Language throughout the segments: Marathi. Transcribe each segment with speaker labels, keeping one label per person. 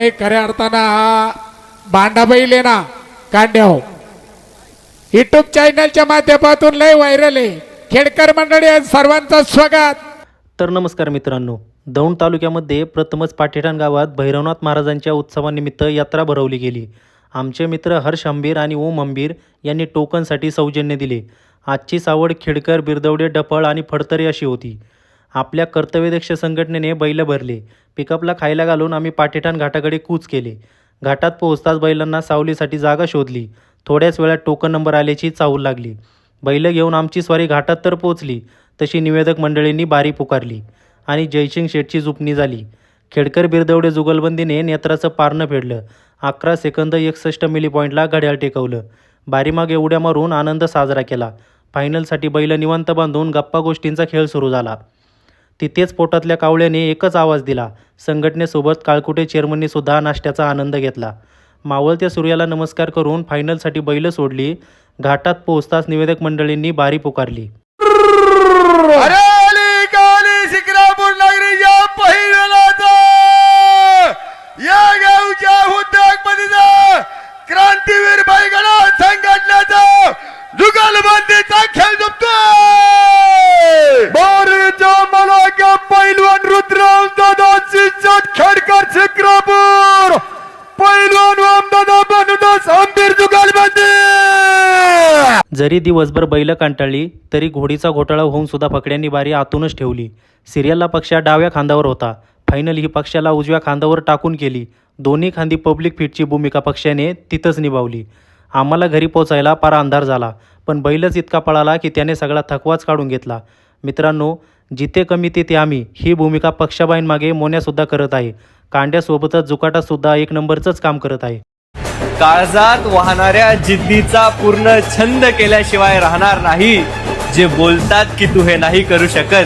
Speaker 1: खऱ्या अर्थानं हा भांडा बैल आहे ना कांड्या हो युट्यूब चॅनलच्या माध्यमातून लय व्हायरल आहे. खेडकर मंडळी सर्वांचं स्वागत.
Speaker 2: तर नमस्कार मित्रांनो, दौंड तालुक्यामध्ये प्रथमच पाटेठाण गावात भैरवनाथ महाराजांच्या उत्सवानिमित्त यात्रा भरवली गेली. आमचे मित्र हर्ष अंबीर आणि ओम अंबीर यांनी टोकनसाठी सौजन्य दिले. आजची सावड खेडकर, बिरदवडे, डफळ आणि फडतरे अशी होती. आपल्या कर्तव्यदक्ष संघटनेने बैल भरले. पिकअपला खायला घालून आम्ही पाटेठाण घाटाकडे कूच केले. घाटात पोहोचताच बैलांना सावलीसाठी जागा शोधली. थोड्याच वेळात टोकन नंबर आल्याची चाहूल लागली. बैल घेऊन आमची स्वारी घाटात तर पोचली तशी निवेदक मंडळींनी बारी पुकारली आणि जयसिंग शेठची जुपणी झाली. खेडकर बिरदवडे जुगलबंदीने नेत्राचं पारणं फेडलं. 11 सेकंद 61 मिली पॉईंटला घड्याळ टेकवलं. बारीमागे उड्या मारून आनंद साजरा केला. फायनलसाठी बैल निवांत बांधून गप्पा गोष्टींचा खेळ सुरू झाला. तिथेच पोटातल्या कावळ्याने एकच आवाज दिला. संघटनेसोबत काळकुटे चेअरमनने सुद्धा नाश्त्याचा आनंद घेतला. मावळत्या सूर्याला नमस्कार करून फायनलसाठी बैल सोडली. घाटात पोहोचताच निवेदक मंडळींनी बारी पुकारली.
Speaker 3: शिक्रापूर नगरीच्या पहिल्याचा या गावच्या उद्योगपतीचा क्रांतीवीर बैलगाडा संघटनेचा जुगलबंदीचा खेळ जमतोय. बारीच्या मलाका पैलवान रुद्रराव दादा खेडकर शिक्रापूर, पैलवान वामदादा बनदास अंबीर जुगलबंदी.
Speaker 2: जरी दिवसभर बैल कंटाळली तरी घोडीचा घोटाळा होऊन सुद्धा फकड्यांनी बारी आतूनच ठेवली. सिरियलला पक्षा डाव्या खांद्यावर होता. फायनल ही पक्षाला उजव्या खांद्यावर टाकून केली. दोन्ही खांदी पब्लिक फिटची भूमिका पक्षाने तिथंच निभावली. आम्हाला घरी पोचायला पार अंधार झाला, पण बैलच इतका पळाला की त्याने सगळा थकवाच काढून घेतला. मित्रांनो, जिथे कमी तिथे आम्ही ही भूमिका पक्षाबाईंमागे मोन्यासुद्धा करत आहे. कांड्यासोबतच जुकाटासुद्धा एक नंबरचंच काम करत आहे.
Speaker 4: काळजात वाहणाऱ्या जिद्दीचा पूर्ण छंद केल्याशिवाय राहणार नाही. जे बोलतात की तू हे नाही करू शकत,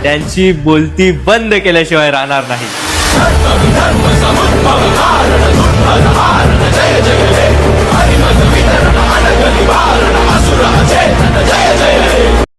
Speaker 4: त्यांची बोलती बंद केल्याशिवाय राहणार नाही.